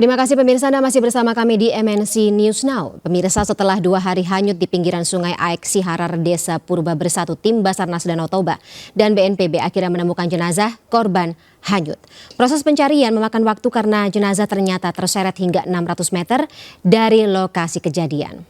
Terima kasih pemirsa, Anda masih bersama kami di MNC News Now. Pemirsa, setelah 2 hari hanyut di pinggiran sungai Aek Siharar, Desa Purba Bersatu, tim Basarnas Danau Toba dan BNPB akhirnya menemukan jenazah korban hanyut. Proses pencarian memakan waktu karena jenazah ternyata terseret hingga 600 meter dari lokasi kejadian.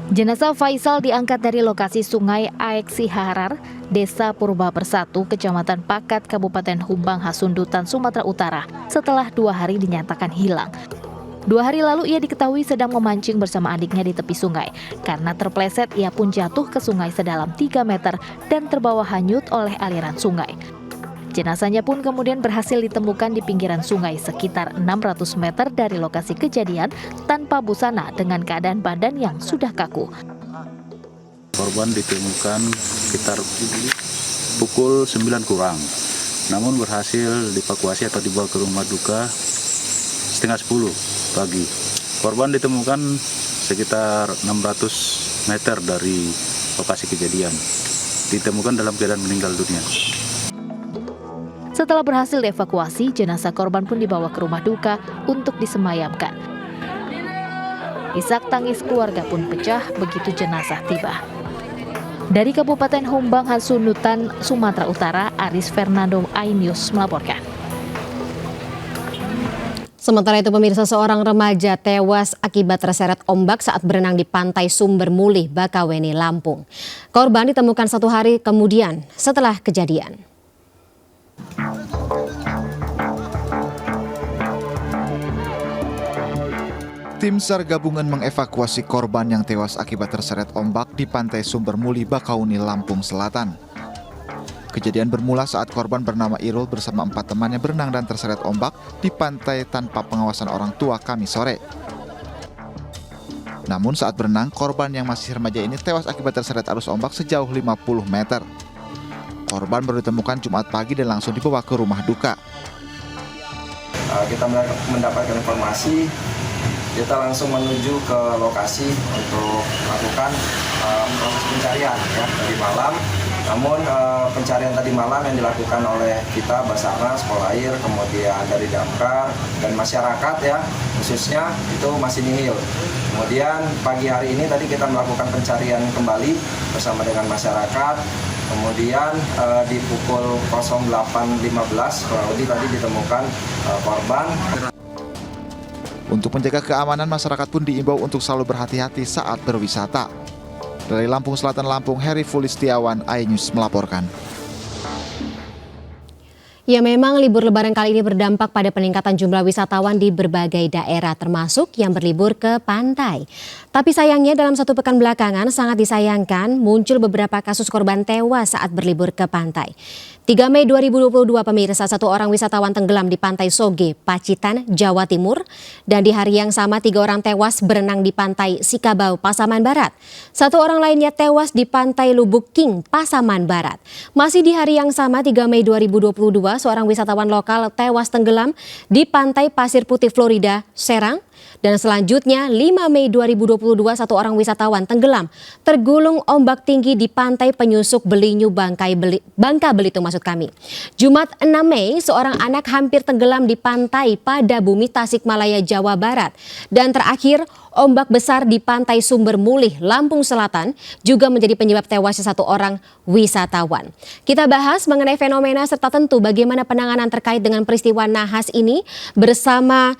Jenazah Faisal diangkat dari lokasi sungai Aek Siharar, Desa Purba Bersatu, Kecamatan Pakat, Kabupaten Humbang Hasundutan, Sumatera Utara, setelah 2 hari dinyatakan hilang. 2 hari lalu ia diketahui sedang memancing bersama adiknya di tepi sungai. Karena terpleset, ia pun jatuh ke sungai sedalam 3 meter dan terbawa hanyut oleh aliran sungai. Jenazahnya pun kemudian berhasil ditemukan di pinggiran sungai sekitar 600 meter dari lokasi kejadian tanpa busana dengan keadaan badan yang sudah kaku. Korban ditemukan sekitar pukul 9 kurang, namun berhasil dievakuasi atau dibawa ke rumah duka setengah 10 pagi. Korban ditemukan sekitar 600 meter dari lokasi kejadian, ditemukan dalam keadaan meninggal dunia. Setelah berhasil dievakuasi, jenazah korban pun dibawa ke rumah duka untuk disemayamkan. Isak tangis keluarga pun pecah begitu jenazah tiba. Dari Kabupaten Humbang Hasundutan, Sumatera Utara, Aris Fernando, iNews melaporkan. Sementara itu pemirsa, seorang remaja tewas akibat terseret ombak saat berenang di pantai Sumber Mulih, Bakauheni, Lampung. Korban ditemukan 1 hari kemudian setelah kejadian. Tim SAR gabungan mengevakuasi korban yang tewas akibat terseret ombak di pantai Sumber Mulih, Bakauheni, Lampung Selatan. Kejadian bermula saat korban bernama Irul bersama 4 temannya berenang dan terseret ombak di pantai tanpa pengawasan orang tua Kamis sore. Namun saat berenang, korban yang masih remaja ini tewas akibat terseret arus ombak sejauh 50 meter. Korban baru ditemukan Jumat pagi dan langsung dibawa ke rumah duka. Kita mendapatkan informasi, kita langsung menuju ke lokasi untuk melakukan proses pencarian ya, dari malam. Namun pencarian tadi malam yang dilakukan oleh kita Basarnas, Polair, kemudian dari Damkar dan masyarakat ya khususnya itu masih nihil. Kemudian pagi hari ini tadi kita melakukan pencarian kembali bersama dengan masyarakat. Kemudian di pukul 08.15 kurang lebih tadi ditemukan korban. Untuk menjaga keamanan, masyarakat pun diimbau untuk selalu berhati-hati saat berwisata. Dari Lampung Selatan, Lampung, Heri Fulistiawan, iNews melaporkan. Ya, memang libur lebaran kali ini berdampak pada peningkatan jumlah wisatawan di berbagai daerah termasuk yang berlibur ke pantai. Tapi sayangnya dalam 1 pekan belakangan sangat disayangkan muncul beberapa kasus korban tewas saat berlibur ke pantai. 3 Mei 2022 pemirsa, 1 orang wisatawan tenggelam di Pantai Soge, Pacitan, Jawa Timur. Dan di hari yang sama 3 orang tewas berenang di Pantai Sikabau, Pasaman Barat. 1 orang lainnya tewas di Pantai Lubuk King, Pasaman Barat. Masih di hari yang sama 3 Mei 2022 seorang wisatawan lokal tewas tenggelam di Pantai Pasir Putih, Florida, Serang. Dan selanjutnya 5 Mei 2022 1 orang wisatawan tenggelam tergulung ombak tinggi di Pantai Penyusup Belinyu, Bangka Belitung maksud kami. Jumat 6 Mei seorang anak hampir tenggelam di Pantai Padabumi, Tasikmalaya, Jawa Barat. Dan terakhir ombak besar di Pantai Sumber Mulih, Lampung Selatan juga menjadi penyebab tewasnya 1 orang wisatawan. Kita bahas mengenai fenomena serta tentu bagaimana penanganan terkait dengan peristiwa nahas ini bersama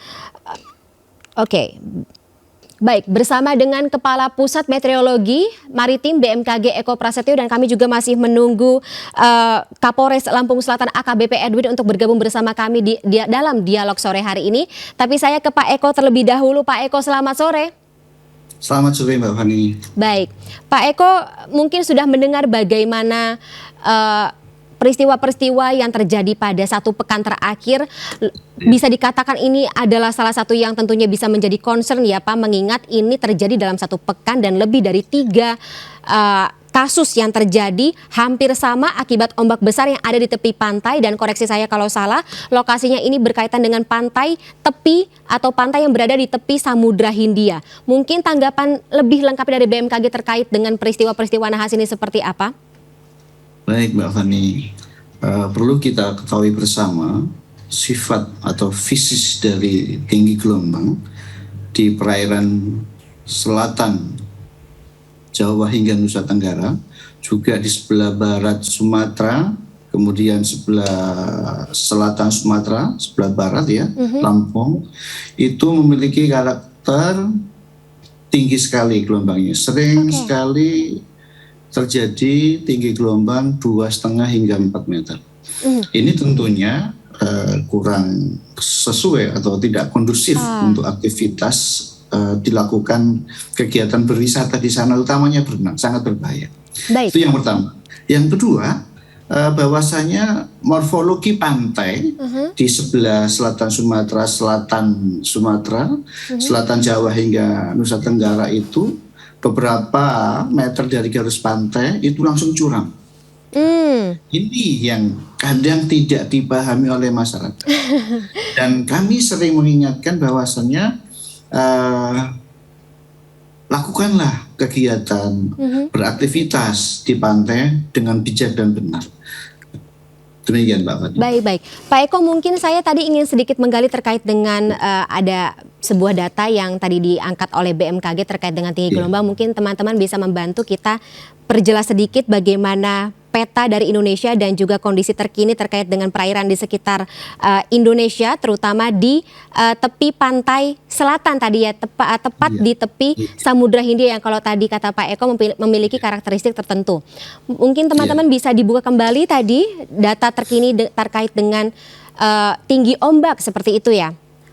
bersama dengan Kepala Pusat Meteorologi Maritim BMKG Eko Prasetyo, dan kami juga masih menunggu Kapolres Lampung Selatan AKBP Edwin untuk bergabung bersama kami dalam dialog sore hari ini. Tapi saya ke Pak Eko terlebih dahulu. Pak Eko, selamat sore. Selamat sore Mbak Fani. Baik, Pak Eko mungkin sudah mendengar bagaimana peristiwa-peristiwa yang terjadi pada 1 pekan terakhir. Bisa dikatakan ini adalah salah satu yang tentunya bisa menjadi concern ya Pak, mengingat ini terjadi dalam 1 pekan dan lebih dari 3 kasus yang terjadi hampir sama akibat ombak besar yang ada di tepi pantai. Dan koreksi saya kalau salah, lokasinya ini berkaitan dengan pantai tepi atau pantai yang berada di tepi Samudra Hindia. Mungkin tanggapan lebih lengkap dari BMKG terkait dengan peristiwa-peristiwa nahas ini seperti apa? Baik Mbak Fani, perlu kita ketahui bersama sifat atau fisis dari tinggi gelombang di perairan selatan Jawa hingga Nusa Tenggara, juga di sebelah barat Sumatera, kemudian sebelah selatan Sumatera, sebelah barat ya, Lampung, itu memiliki karakter tinggi sekali gelombangnya. Sering sekali terjadi tinggi gelombang 2,5 hingga 4 meter. Ini tentunya kurang sesuai atau tidak kondusif untuk aktivitas dilakukan kegiatan berwisata di sana, utamanya berenang, sangat berbahaya. Baik. Itu yang pertama. Yang kedua, bahwasanya morfologi pantai di sebelah selatan Sumatera, selatan Jawa hingga Nusa Tenggara itu beberapa meter dari garis pantai itu langsung curam. Ini yang kadang tidak dipahami oleh masyarakat. Dan kami sering mengingatkan bahwasanya lakukanlah kegiatan beraktivitas di pantai dengan bijak dan benar. Demikian Mbak Fani. Baik. Pak Eko, mungkin saya tadi ingin sedikit menggali terkait dengan ada sebuah data yang tadi diangkat oleh BMKG terkait dengan tinggi gelombang. Mungkin teman-teman bisa membantu kita perjelas sedikit bagaimana peta dari Indonesia dan juga kondisi terkini terkait dengan perairan di sekitar Indonesia, terutama di tepi pantai selatan tadi ya, tepat di tepi Samudra Hindia yang kalau tadi kata Pak Eko memiliki karakteristik tertentu. Mungkin teman-teman bisa dibuka kembali tadi data terkini terkait dengan tinggi ombak seperti itu ya.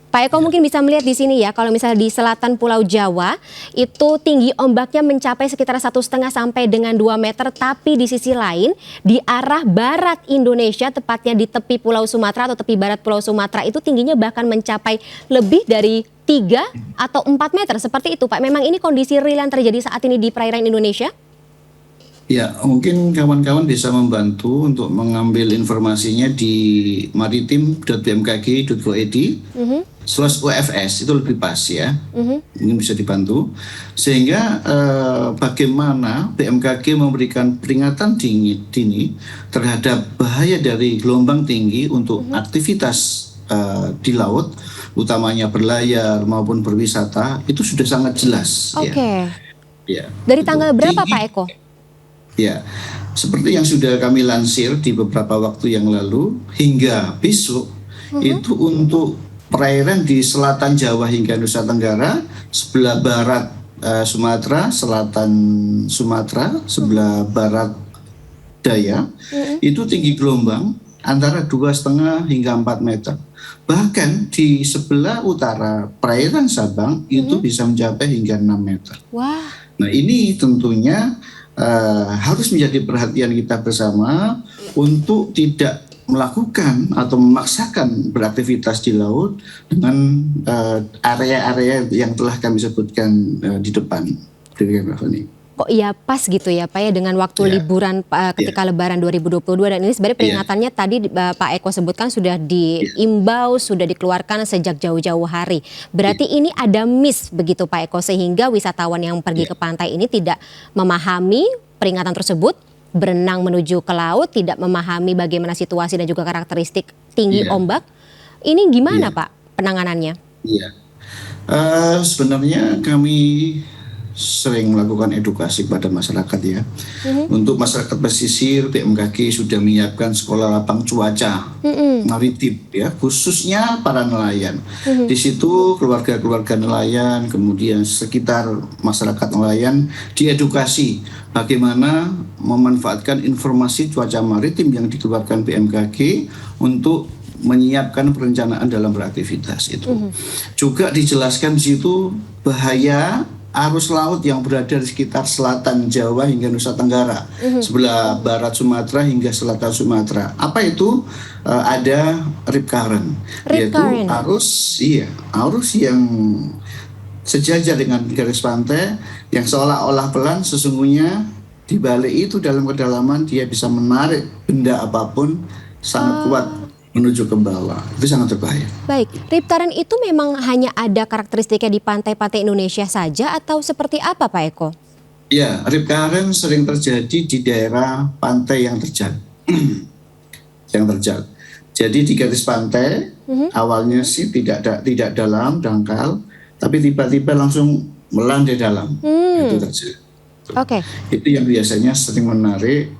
Pak Eko mungkin bisa melihat di sini ya, kalau misalnya di selatan Pulau Jawa itu tinggi ombaknya mencapai sekitar 1,5 sampai dengan 2 meter, tapi di sisi lain di arah barat Indonesia, tepatnya di tepi Pulau Sumatera atau tepi barat Pulau Sumatera itu tingginya bahkan mencapai lebih dari 3 atau 4 meter seperti itu Pak. Memang ini kondisi real yang terjadi saat ini di perairan Indonesia? Ya, mungkin kawan-kawan bisa membantu untuk mengambil informasinya di maritim.bmkg.go.id/UFS, itu lebih pas ya. Ini bisa dibantu. Sehingga bagaimana BMKG memberikan peringatan dini terhadap bahaya dari gelombang tinggi untuk aktivitas di laut, utamanya berlayar maupun berwisata, itu sudah sangat jelas. Ya. Dari tanggal berapa Pak Eko? Ya, seperti yang sudah kami lansir di beberapa waktu yang lalu, hingga besok itu untuk perairan di selatan Jawa hingga Nusa Tenggara, sebelah barat Sumatera, selatan Sumatera, sebelah barat daya, itu tinggi gelombang antara 2,5 hingga 4 meter. Bahkan di sebelah utara perairan Sabang itu bisa mencapai hingga 6 meter. Wah. Nah, ini tentunya harus menjadi perhatian kita bersama untuk tidak melakukan atau memaksakan beraktivitas di laut dengan area-area yang telah kami sebutkan di depan. Kok iya pas gitu ya Pak ya dengan waktu liburan ketika Lebaran 2022, dan ini sebenarnya peringatannya tadi Pak Eko sebutkan sudah diimbau, sudah dikeluarkan sejak jauh-jauh hari. Berarti ini ada miss begitu Pak Eko, sehingga wisatawan yang pergi ke pantai ini tidak memahami peringatan tersebut, berenang menuju ke laut, tidak memahami bagaimana situasi dan juga karakteristik tinggi ombak. Ini gimana Pak penanganannya? Sebenarnya kami sering melakukan edukasi pada masyarakat ya. Untuk masyarakat pesisir, BMKG sudah menyiapkan sekolah lapang cuaca maritim ya, khususnya para nelayan. Di situ keluarga-keluarga nelayan, kemudian sekitar masyarakat nelayan diedukasi bagaimana memanfaatkan informasi cuaca maritim yang dikeluarkan BMKG untuk menyiapkan perencanaan dalam beraktivitas itu. Juga dijelaskan di situ bahaya arus laut yang berada di sekitar selatan Jawa hingga Nusa Tenggara, sebelah barat Sumatera hingga selatan Sumatera. Apa itu? Ada rip current, yaitu arus yang sejajar dengan garis pantai yang seolah-olah pelan, sesungguhnya di balik itu dalam kedalaman dia bisa menarik benda apapun sangat kuat menuju ke bawah. Itu sangat berbahaya. Baik, rip current itu memang hanya ada karakteristiknya di pantai-pantai Indonesia saja atau seperti apa Pak Eko? Ya, rip current sering terjadi di daerah pantai yang terjal. yang terjal. Jadi di garis pantai awalnya sih tidak dalam dangkal, tapi tiba-tiba langsung melandai dalam. Itu terjadi. Oke. Itu yang biasanya sering menarik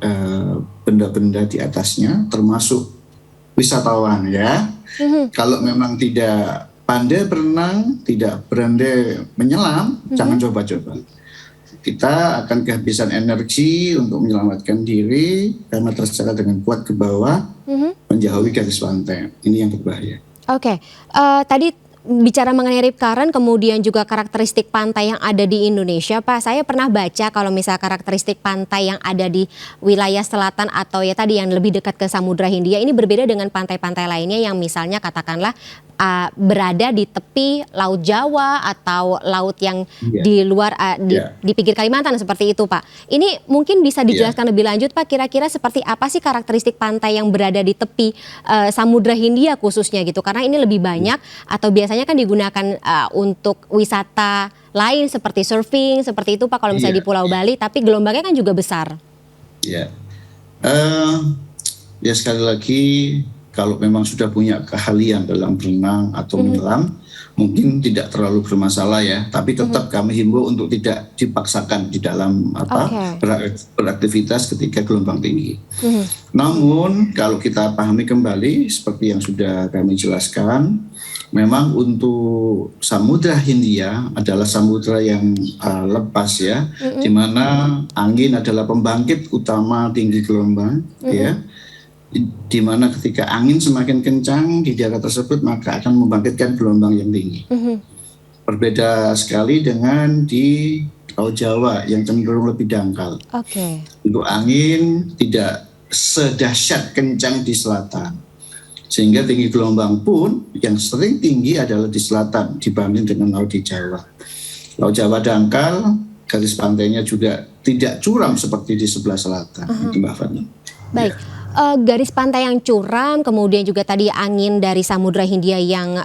benda-benda di atasnya, termasuk wisatawan ya. Kalau memang tidak pandai berenang, tidak pandai menyelam, jangan coba-coba. Kita akan kehabisan energi untuk menyelamatkan diri karena terseret dengan kuat ke bawah, menjauhi garis pantai. Ini yang berbahaya. Oke, tadi bicara mengenai rip current kemudian juga karakteristik pantai yang ada di Indonesia, Pak. Saya pernah baca kalau misal karakteristik pantai yang ada di wilayah selatan atau ya tadi yang lebih dekat ke Samudra Hindia ini berbeda dengan pantai-pantai lainnya yang misalnya katakanlah berada di tepi Laut Jawa atau laut yang di luar di pinggir Kalimantan seperti itu, Pak. Ini mungkin bisa dijelaskan lebih lanjut, Pak. Kira-kira seperti apa sih karakteristik pantai yang berada di tepi Samudra Hindia khususnya gitu? Karena ini lebih banyak atau biasanya kan digunakan untuk wisata lain seperti surfing seperti itu, Pak. Kalau misalnya di Pulau Bali, tapi gelombangnya kan juga besar. Ya, ya sekali lagi. Kalau memang sudah punya keahlian dalam berenang atau menyelam, mungkin tidak terlalu bermasalah ya. Tapi tetap kami himbau untuk tidak dipaksakan di dalam beraktivitas ketika gelombang tinggi. Namun kalau kita pahami kembali seperti yang sudah kami jelaskan, memang untuk Samudra Hindia adalah samudra yang lepas ya, di mana angin adalah pembangkit utama tinggi gelombang ya. Di mana ketika angin semakin kencang di daerah tersebut maka akan membangkitkan gelombang yang tinggi. Berbeda sekali dengan di Laut Jawa yang cenderung lebih dangkal. Untuk angin tidak sedahsyat kencang di selatan, sehingga tinggi gelombang pun yang sering tinggi adalah di selatan dibanding dengan Laut di Jawa. Laut Jawa dangkal, garis pantainya juga tidak curam seperti di sebelah selatan. Itu Mbak Fani. Baik. Garis pantai yang curam, kemudian juga tadi angin dari Samudra Hindia yang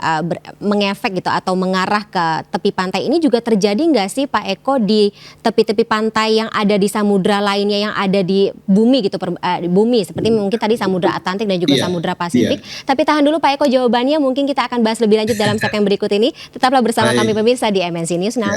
mengefek gitu atau mengarah ke tepi pantai ini juga terjadi nggak sih Pak Eko di tepi-tepi pantai yang ada di samudra lainnya yang ada di bumi gitu, di bumi seperti mungkin tadi Samudra Atlantik dan juga Samudra Pasifik. Tapi tahan dulu Pak Eko jawabannya, mungkin kita akan bahas lebih lanjut dalam segmen berikut ini. Tetaplah bersama kami pemirsa di MNC News Now.